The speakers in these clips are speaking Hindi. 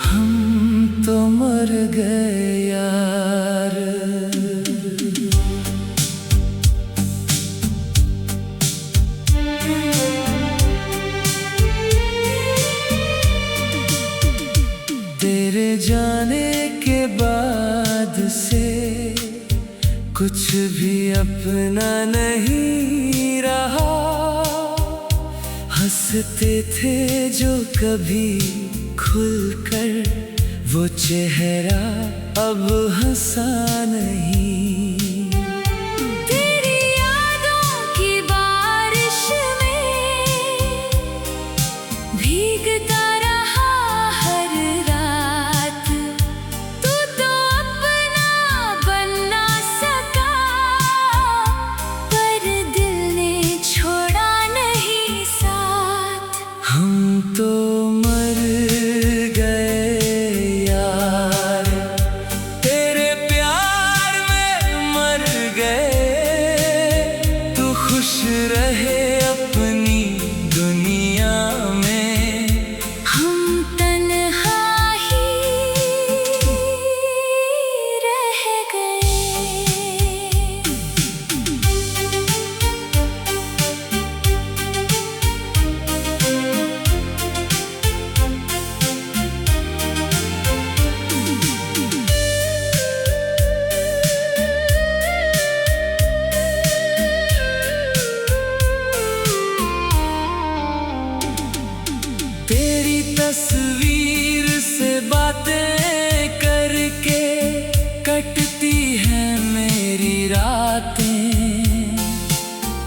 हम तो मर गए यार। तेरे जाने के बाद से कुछ भी अपना नहीं रहा। हंसते थे जो कभी खुलकर, वो चेहरा अब हंसा नहीं। तेरी यादों की बारिश में भीगता रहा हर रात। तू तो अपना बन ना सका, पर दिल ने छोड़ा नहीं साथ। हम तो मर गए यार, तेरे प्यार में मर गए। तू खुश रहे अपनी दुनिया में, हम तन्हा ही रह गए। तेरी तस्वीर से बातें करके कटती है मेरी रातें।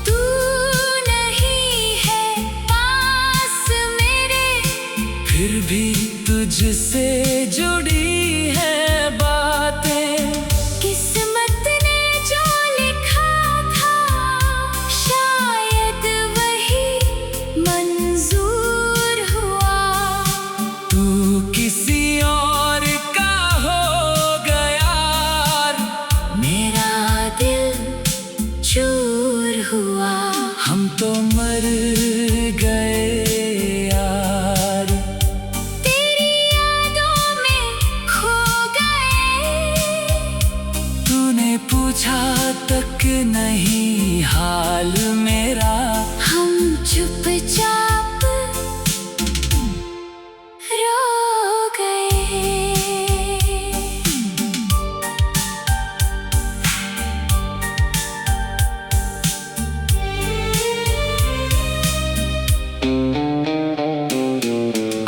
तू नहीं है पास मेरे, फिर भी तुझसे जुड़ी है बातें। किस्मत ने जो लिखा था शायद वही मंजूर हुआ। तू किसी और का हो गया, मेरा दिल चूर हुआ। हम तो मर गए यार। तेरी यादों में खो गए, तूने पूछा तक नहीं हाल मेरा। हम चुपचाप रो गए।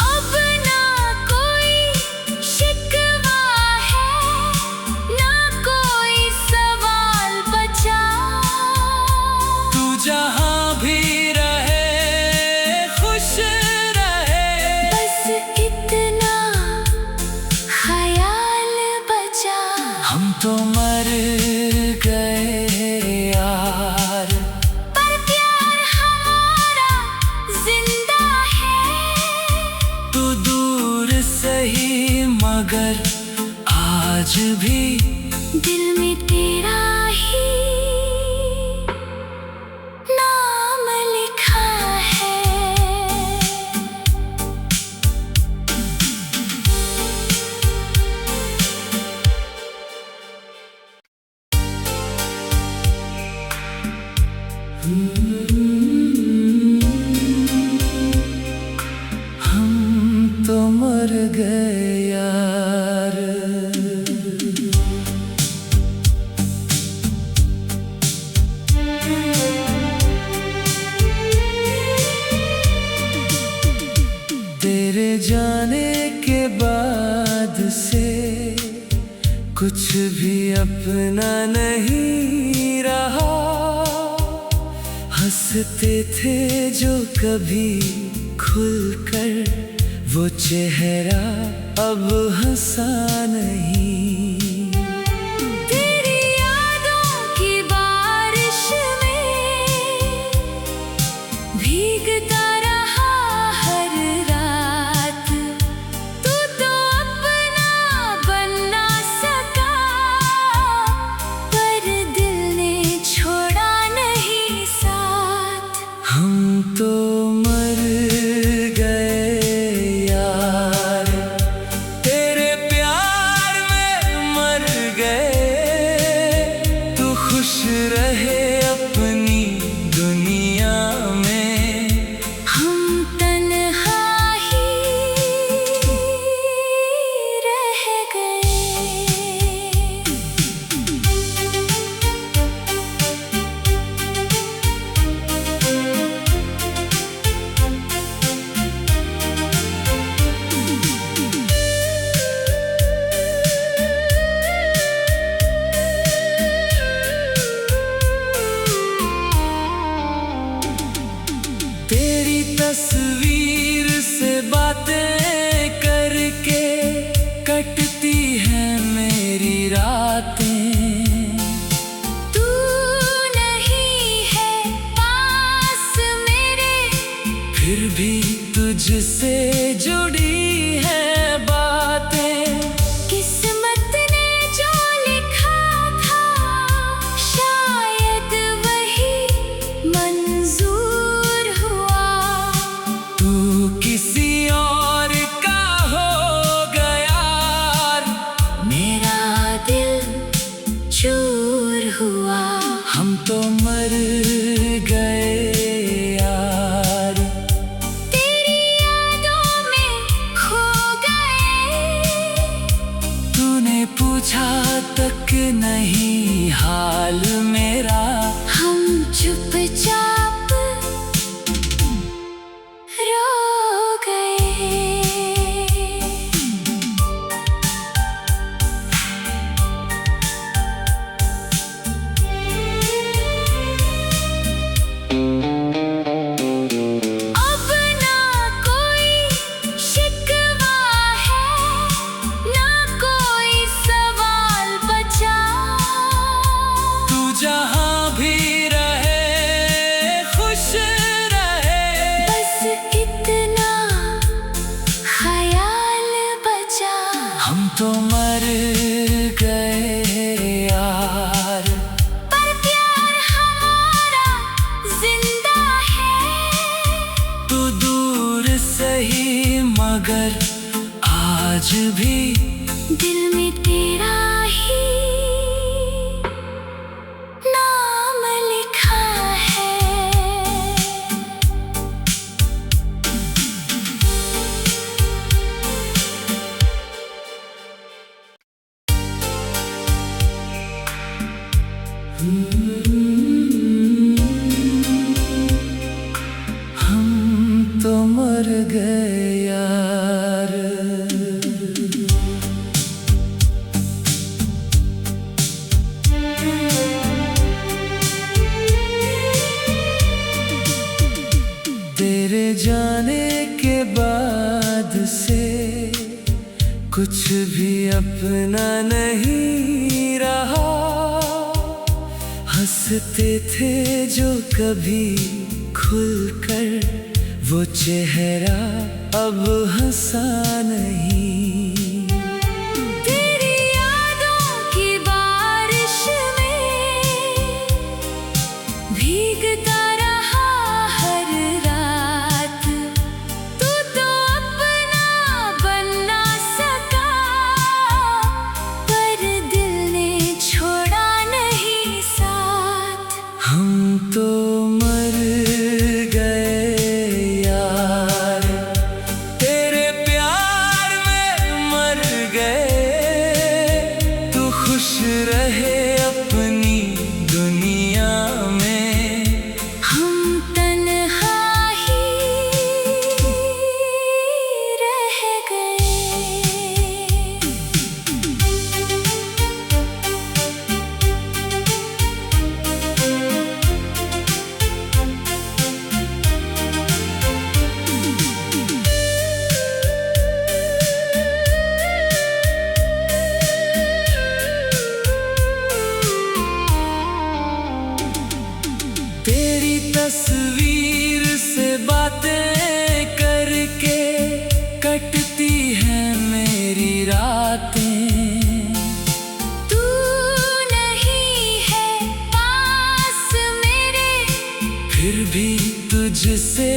अब ना कोई शिकवा है, ना कोई सवाल बचा। तू जहाँ भी रहे खुश रहे, बस इतना ख्याल बचा। हम तो मर गए यार। पर प्यार हमारा जिंदा है। तू दूर सही मगर आज भी दिल में तेरा ही नाम लिखा है। हम तो मर गए यार। तेरे जाने के बाद से कुछ भी अपना नहीं रहा। हंसते थे जो कभी खुलकर, वो चेहरा अब हंसा नहीं। तेरी यादों की बारिश में भीगता रहा हर रात। तू तो अपना बन ना सका, पर दिल ने छोड़ा नहीं साथ। हम तो रहे अपनी दुनिया में। हम तन्हा ही रह गए। तेरी तस्वीर से बातें करके कटती हैं मेरी रातें। तू नहीं है पास मेरे, फिर भी तुझसे जुड़ी है बातें। किस्मत ने जो लिखा था शायद वही मंजूर हुआ। तू किसी और का हो गया, मेरा दिल चूर हुआ। हम तो मर गए यार। तेरी यादों में खो गए। तूने पूछा तक नहीं हाल मेरा। हम चुपचाप रो गए। अब ना कोई शिकवा है, ना कोई सवाल बचा। तू जहाँ भी रहे खुश रहे। बस इतना ख्याल बचा। हम तो मर गए यार। पर प्यार हमारा जिंदा है। तू दूर सही मगर आज भी दिल में तेरा ही नाम लिखा है। हम तो मर गए यार। तेरे जाने के बाद से कुछ भी अपना नहीं रहा। हंसते थे जो कभी खुलकर, वो चेहरा अब हंसा नहीं। तेरी यादों की बारिश में भीगता रहा हर रात। तू तो अपना बन ना सका, पर दिल ने छोड़ा नहीं साथ। हम तो मर गए यार। तेरे प्यार में मर गए। तू खुश रहे अपनी दुनिया में। हम तन्हा ही रह गए। तेरी तस्वीर से बातें करके कटती हैं मेरी रातें। तू नहीं है पास मेरे, फिर भी तुझसे